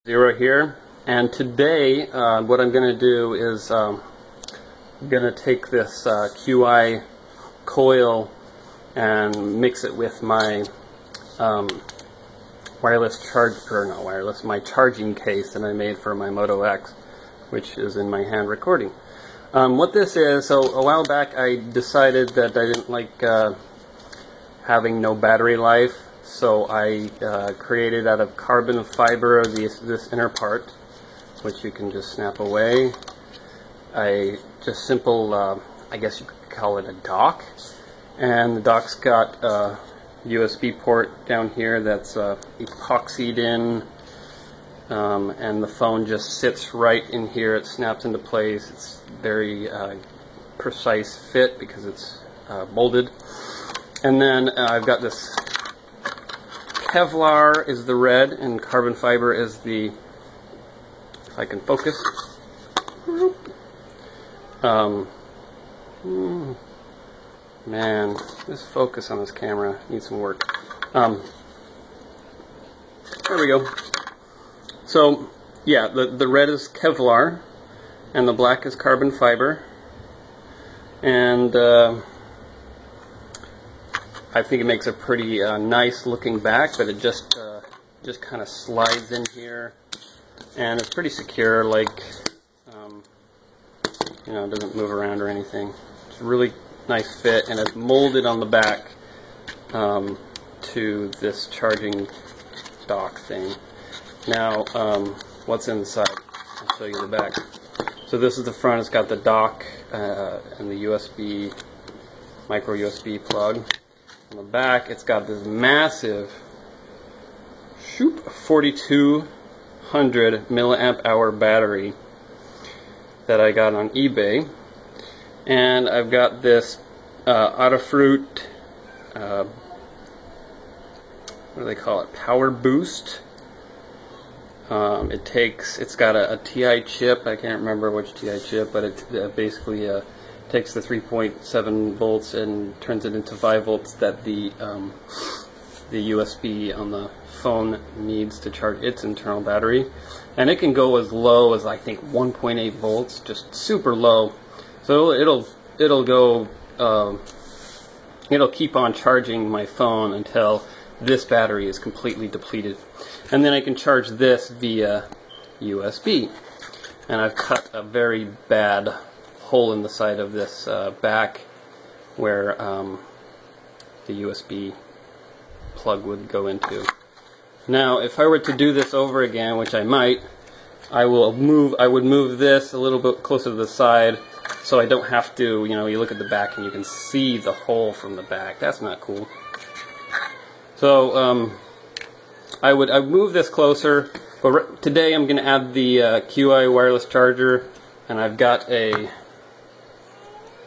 Zero here, and today what I'm going to do is I'm going to take this QI coil and mix it with my my charging case that I made for my Moto X, which is in my hand recording. What this is, so a while back I decided that I didn't like having no battery life, so I created out of carbon fiber this inner part, which you can just snap away. Just simple, I guess you could call it a dock, and the dock's got a USB port down here that's epoxied in, and the phone just sits right in here. It snaps into place. It's very precise fit because it's molded. And then I've got this Kevlar is the red, and carbon fiber is the, if I can focus. Man, this focus on this camera needs some work. There we go. So, yeah, the red is Kevlar, and the black is carbon fiber. And I think it makes a pretty nice looking back, but it just kind of slides in here, and it's pretty secure. Like, you know, it doesn't move around or anything. It's a really nice fit, and it's molded on the back to this charging dock thing. Now, what's inside? I'll show you the back. So this is the front. It's got the dock and the USB, micro USB plug. On the back, it's got this massive 4200 milliamp hour battery that I got on eBay, and I've got this Adafruit, what do they call it? Power Boost. It's got a TI chip. I can't remember which TI chip, but it basically takes the 3.7 volts and turns it into 5 volts that the USB on the phone needs to charge its internal battery. And it can go as low as, I think, 1.8 volts, just super low. So it'll go, it'll keep on charging my phone until this battery is completely depleted. And then I can charge this via USB. And I've cut a very bad hole in the side of this back where the USB plug would go into. Now, if I were to do this over again, which I might, I would move this a little bit closer to the side so I don't have to, you know, you look at the back and you can see the hole from the back. That's not cool. So I would move this closer, but today I'm going to add the QI wireless charger, and I've got a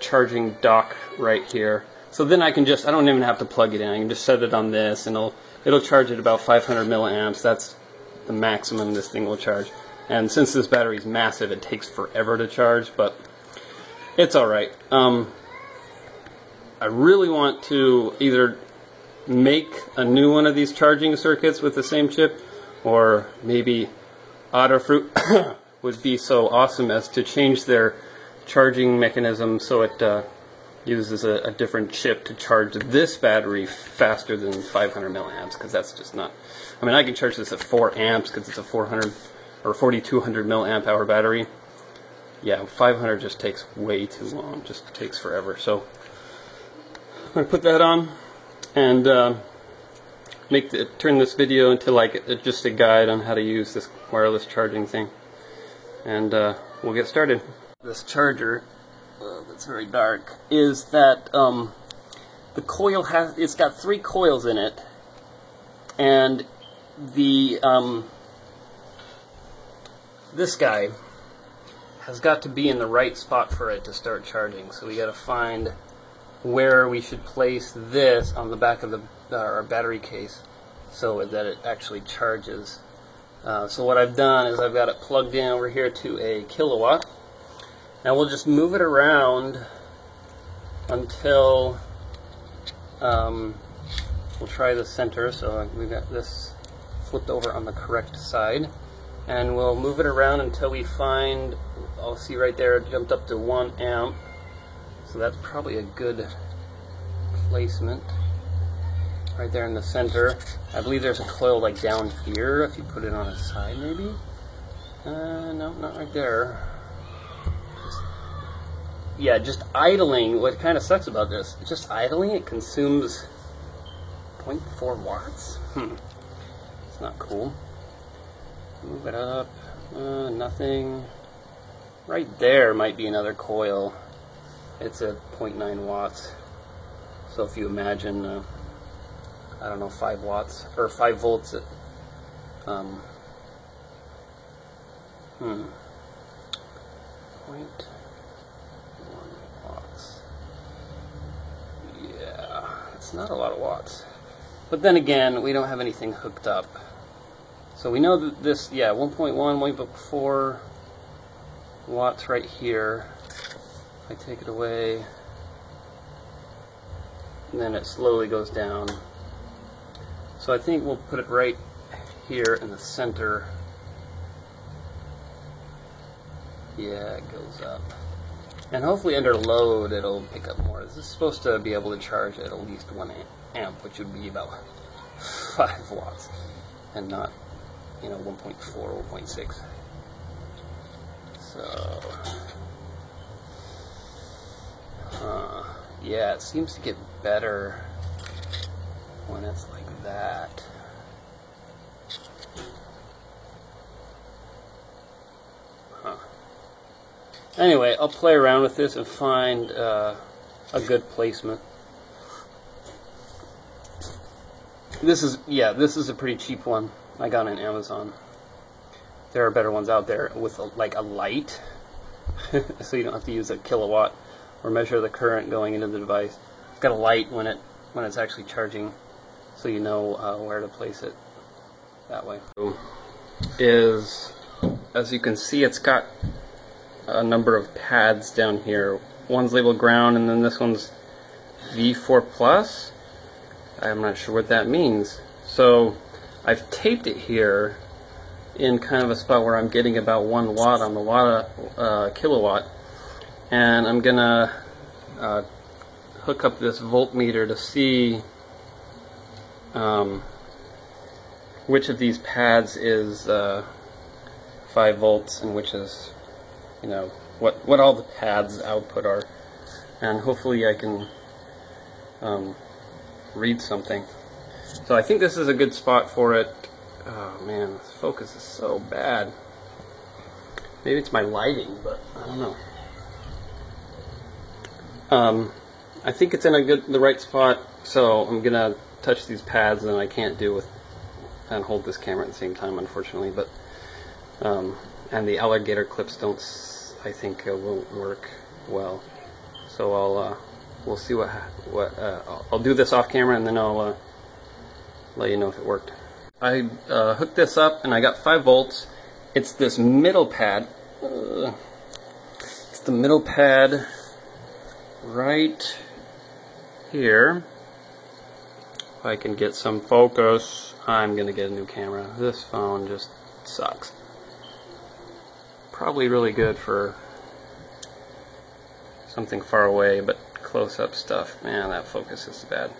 charging dock right here. So then I don't even have to plug it in. I can just set it on this, and it'll charge at about 500 milliamps. That's the maximum this thing will charge. And since this battery is massive, it takes forever to charge, but it's alright. I really want to either make a new one of these charging circuits with the same chip, or maybe Adafruit would be so awesome as to change their charging mechanism so it uses a different chip to charge this battery faster than 500 milliamps, because that's just not, I mean, I can charge this at 4 amps because it's a 400 or 4200 milliamp hour battery. Yeah, 500 just takes way too long, just takes forever. So I'm going to put that on and turn this video into like just a guide on how to use this wireless charging thing, and we'll get started. This charger, that's very dark, is that the coil it's got 3 coils in it, and the this guy has got to be in the right spot for it to start charging. So we got to find where we should place this on the back of our battery case so that it actually charges. So what I've done is I've got it plugged in over here to a kilowatt. Now we'll just move it around until we'll try the center. So we've got this flipped over on the correct side, and we'll move it around until we find, I'll see right there, it jumped up to 1 amp. So that's probably a good placement. Right there in the center. I believe there's a coil like down here if you put it on a side maybe. No, not right there. Yeah, just idling, what kind of sucks about this, just idling it consumes 0.4 watts? It's not cool. Move it up, nothing. Right there might be another coil. It's at 0.9 watts. So if you imagine, I don't know, 5 watts, or 5 volts at, 0.1 watts. Yeah, it's not a lot of watts. But then again, we don't have anything hooked up. So we know that this, yeah, 1.1, 1.4 watts right here. If I take it away, and then it slowly goes down. So I think we'll put it right here in the center. Yeah, it goes up. And hopefully under load it'll pick up more. This is supposed to be able to charge at least 1 amp, which would be about 5 watts, and not, 1.4, 1.6. So, yeah, it seems to get better when it's like that. Anyway, I'll play around with this and find a good placement. This is a pretty cheap one. I got it on Amazon. There are better ones out there with like a light, so you don't have to use a kilowatt or measure the current going into the device. It's got a light when it's actually charging, so you know where to place it that way. As you can see, it's got a number of pads down here. One's labeled ground, and then this one's V4 plus. I'm not sure what that means. So I've taped it here in kind of a spot where I'm getting about 1 watt on the kilowatt, and I'm gonna hook up this voltmeter to see which of these pads is 5 volts and which is, what all the pads output are, and hopefully I can read something. So I think this is a good spot for it. Oh man, this focus is so bad. Maybe it's my lighting, but I don't know. I think it's in the right spot, so I'm gonna touch these pads, and I can't and hold this camera at the same time, unfortunately. But and the alligator clips don't, I think, won't work well. So we'll see I'll do this off camera, and then I'll let you know if it worked. I hooked this up, and I got 5 volts. It's this middle pad. It's the middle pad right here. If I can get some focus, I'm gonna get a new camera. This phone just sucks. Probably really good for something far away, but close-up stuff, man, that focus is bad.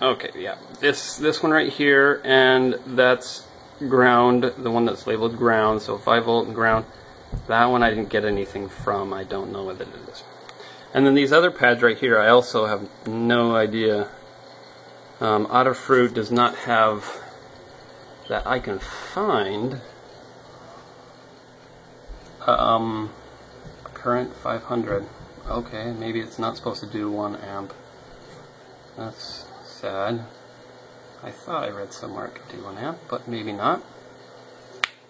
Okay, yeah, this one right here, and that's ground, the one that's labeled ground, so 5 volt and ground. That one I didn't get anything from. I don't know what it is. And then these other pads right here, I also have no idea. Adafruit does not have, that I can find, current 500. Okay, maybe it's not supposed to do 1 amp. That's sad. I thought I read somewhere it could do 1 amp, but maybe not.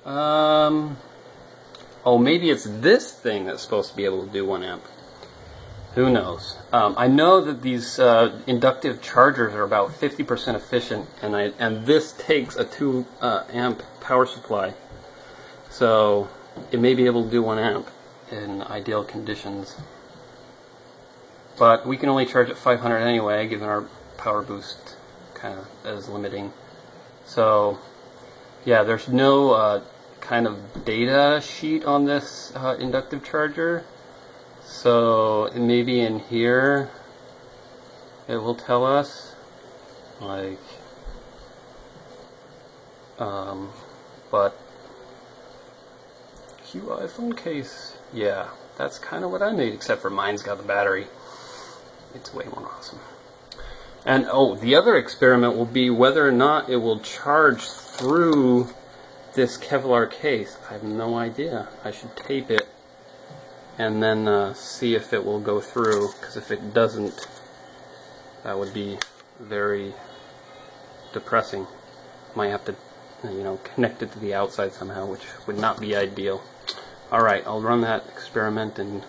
Oh, maybe it's this thing that's supposed to be able to do 1 amp. Who knows? I know that these inductive chargers are about 50% efficient, and this takes a 2 amp power supply. So it may be able to do 1 amp in ideal conditions. But we can only charge at 500 anyway, given our power boost kind of is limiting. So Yeah, there's no kind of data sheet on this inductive charger. So maybe in here it will tell us, like, but Q iPhone case, yeah, that's kind of what I need, except for mine's got the battery. It's way more awesome. And oh, the other experiment will be whether or not it will charge through this Kevlar case. I have no idea. I should tape it and then see if it will go through, because if it doesn't, that would be very depressing. Might have to, you know, connect it to the outside somehow, which would not be ideal. Alright, I'll run that experiment and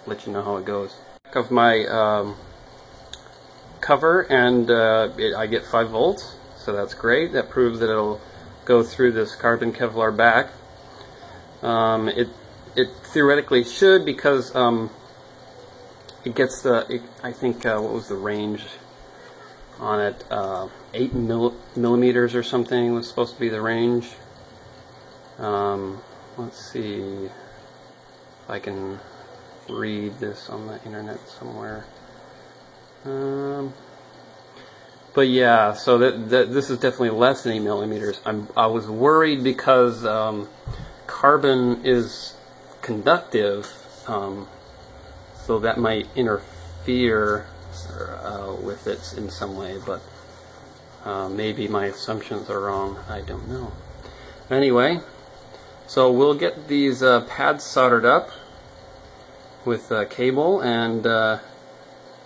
let you know how it goes. Back of my cover, and I get 5 volts, so that's great. That proves that it'll go through this carbon Kevlar back. It theoretically should, because it gets the, I think, what was the range on it? 8 millimeters or something was supposed to be the range. Let's see if I can read this on the internet somewhere. But yeah, so this is definitely less than 8 millimeters. I was worried because carbon is conductive, so that might interfere with it in some way, but maybe my assumptions are wrong. I don't know. Anyway, so we'll get these pads soldered up with cable and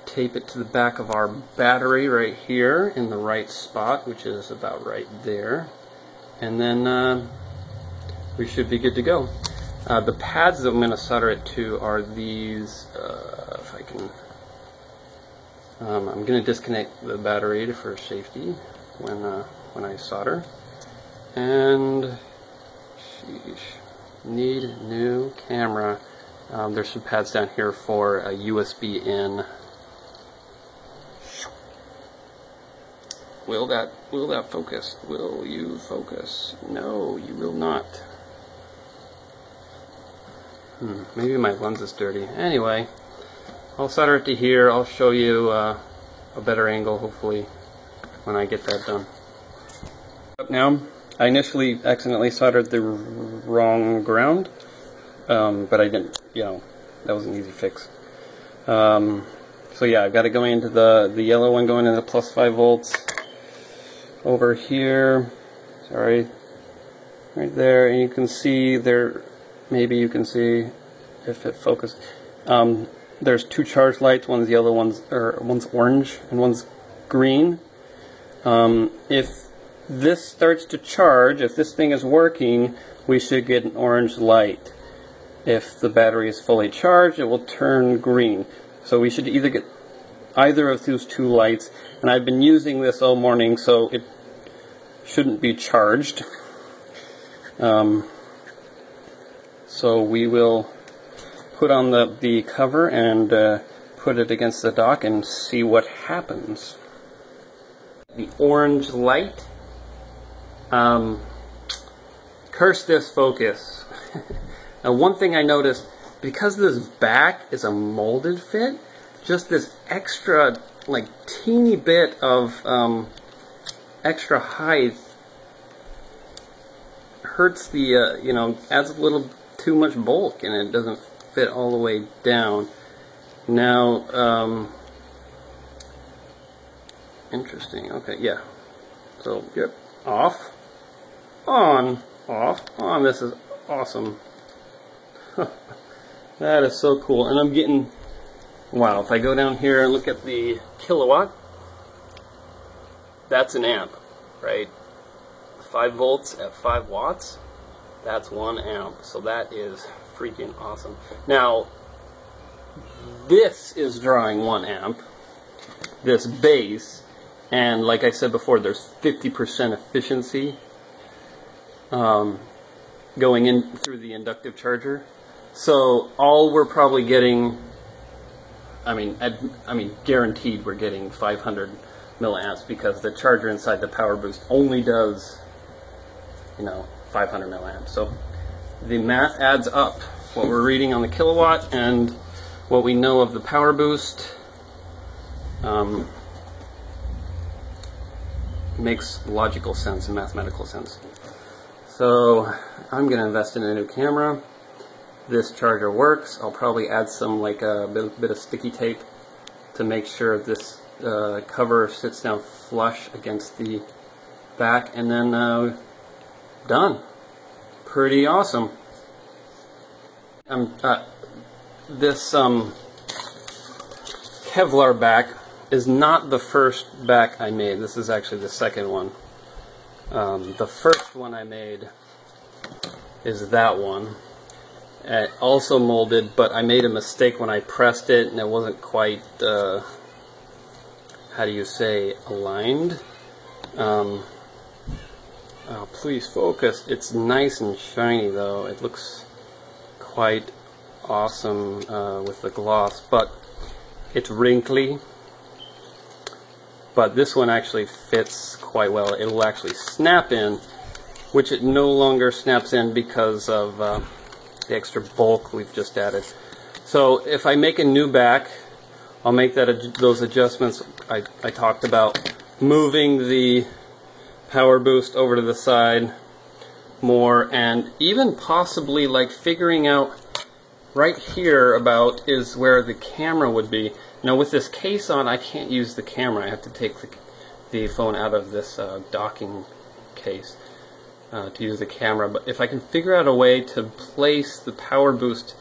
tape it to the back of our battery right here in the right spot, which is about right there, and then we should be good to go. The pads that I'm going to solder it to are these, if I can, I'm going to disconnect the battery for safety when I solder, and sheesh, need new camera. There's some pads down here for a USB in. Will that focus? Will you focus? No, you will not. Maybe my lens is dirty. Anyway, I'll solder it to here. I'll show you a better angle, hopefully, when I get that done. Up now, I initially accidentally soldered the wrong ground, but I didn't. You know, that was an easy fix. So yeah, I've got it going into the yellow one, going into plus 5 volts. Over here, sorry, right there, and you can see there, maybe you can see if it focuses. There's 2 charge lights, one's yellow, one's orange, and one's green. If this starts to charge, if this thing is working, we should get an orange light. If the battery is fully charged, it will turn green. So we should either get either of those 2 lights, and I've been using this all morning, so it shouldn't be charged. So we will put on the cover and put it against the dock and see what happens. The orange light. Curse this focus. Now, one thing I noticed, because this back is a molded fit, just this extra, like, teeny bit of extra height hurts the, you know, adds a little too much bulk, and it doesn't fit all the way down. Now, interesting. Okay, yeah. So, yep, off, on, off, on. This is awesome. That is so cool. And I'm getting, wow, if I go down here and look at the kilowatt, that's an amp, right? 5 volts at 5 watts, that's 1 amp. So that is freaking awesome. Now, this is drawing 1 amp, this base, and like I said before, there's 50% efficiency going in through the inductive charger. So all we're probably getting, I mean, guaranteed we're getting 500 milliamps, because the charger inside the Power Boost only does 500 milliamps. So the math adds up. What we're reading on the kilowatt and what we know of the power boost makes logical sense and mathematical sense. So I'm going to invest in a new camera. This charger works. I'll probably add some a bit of sticky tape to make sure this cover sits down flush against the back, and then done. Pretty awesome. This Kevlar back is not the first back I made. This is actually the second one. The first one I made is that one. Also molded, but I made a mistake when I pressed it, and it wasn't quite, how do you say, aligned. Oh, please focus. It's nice and shiny though. It looks quite awesome with the gloss, but it's wrinkly. But this one actually fits quite well. It'll actually snap in, which it no longer snaps in because of the extra bulk we've just added. So if I make a new back, I'll make those adjustments I talked about, moving the power boost over to the side more, and even possibly figuring out right here about is where the camera would be. Now with this case on, I can't use the camera. I have to take the phone out of this docking case to use the camera. But if I can figure out a way to place the power boost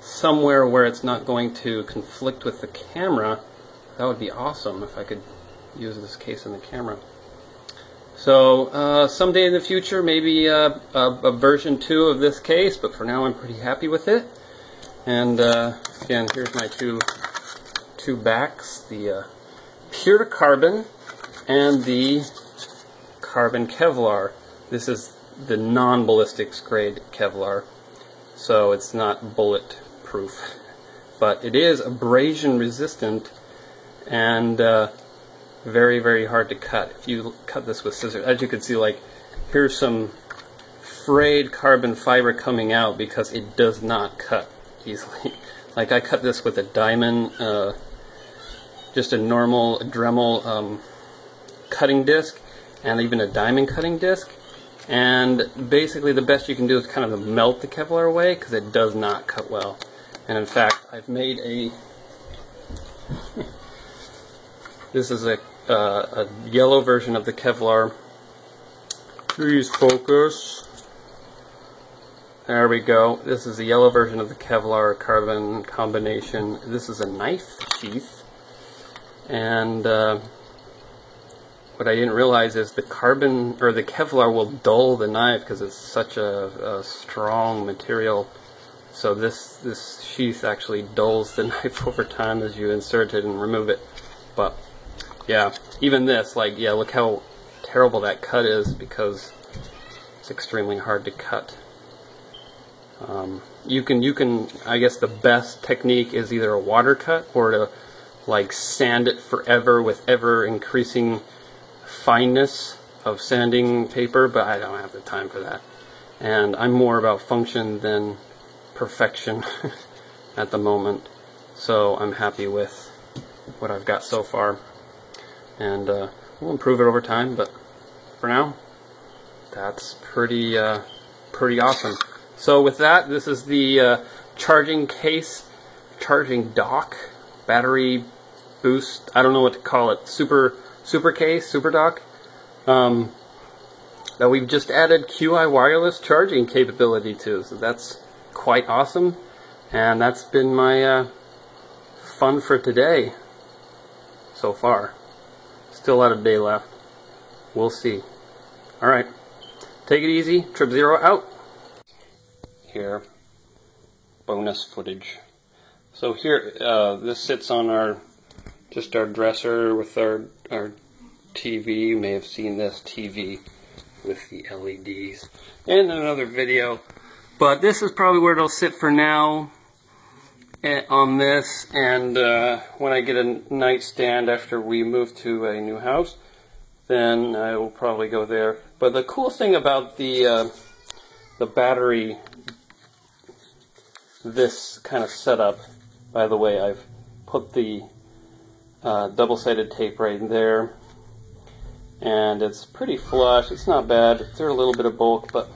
somewhere where it's not going to conflict with the camera, that would be awesome if I could use this case in the camera. So someday in the future, maybe a version 2 of this case, but for now I'm pretty happy with it. And again, here's my two backs, the pure carbon and the carbon Kevlar. This is the non-ballistics grade Kevlar, so it's not bulletproof, but it is abrasion resistant and very, very hard to cut. If you cut this with scissors, as you can see, here's some frayed carbon fiber coming out because it does not cut easily. I cut this with a diamond, just a normal Dremel cutting disc, and even a diamond cutting disc, and basically the best you can do is kind of melt the Kevlar away because it does not cut well. And in fact, I've made a this is a yellow version of the Kevlar. Please focus. There we go. This is the yellow version of the Kevlar carbon combination. This is a knife sheath, and what I didn't realize is the carbon or the Kevlar will dull the knife because it's such a strong material. So this sheath actually dulls the knife over time as you insert it and remove it. But yeah, even this, yeah, look how terrible that cut is because it's extremely hard to cut. You can, I guess the best technique is either a water cut or to sand it forever with ever increasing fineness of sanding paper, but I don't have the time for that. And I'm more about function than perfection at the moment. So I'm happy with what I've got so far. And we'll improve it over time, but for now, that's pretty awesome. So with that, this is the charging case, charging dock, battery boost, I don't know what to call it, super case, super dock, that we've just added QI wireless charging capability to. So that's quite awesome, and that's been my fun for today so far. Still a lot of day left. We'll see. Alright, take it easy. Trip Zero out. Here, bonus footage. So here, this sits on our dresser with our TV. You may have seen this TV with the LEDs in another video, but this is probably where it'll sit for now on this. And when I get a nightstand after we move to a new house, then I will probably go there. But the cool thing about the battery, this kind of setup, by the way, I've put the double-sided tape right there, and it's pretty flush. It's not bad. There's a little bit of bulk, but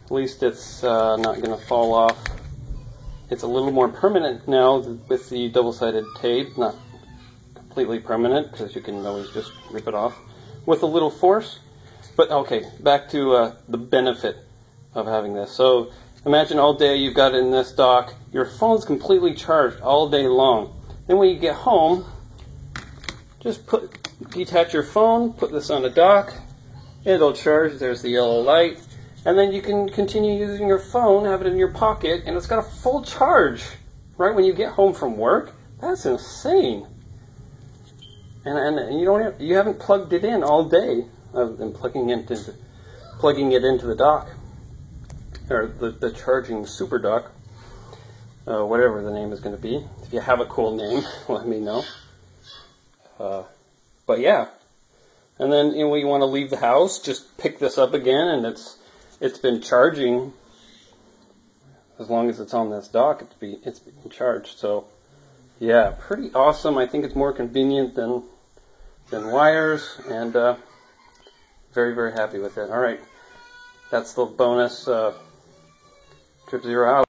at least it's not going to fall off. It's a little more permanent now with the double-sided tape, not completely permanent because you can always just rip it off with a little force. But okay, back to the benefit of having this. So imagine all day you've got it in this dock, your phone's completely charged all day long. Then when you get home, just detach your phone, put this on a dock, it'll charge, there's the yellow light, and then you can continue using your phone, have it in your pocket, and it's got a full charge right when you get home from work. That's insane. And you haven't plugged it in all day, other than plugging it into the dock, or the charging super dock, whatever the name is going to be. If you have a cool name, let me know. But yeah, and then when you want to leave the house, just pick this up again, and it's been charging as long as it's on this dock. It's been charged. So yeah, pretty awesome. I think it's more convenient than wires, and very, very happy with it. All right, that's the bonus. Trip Zero out.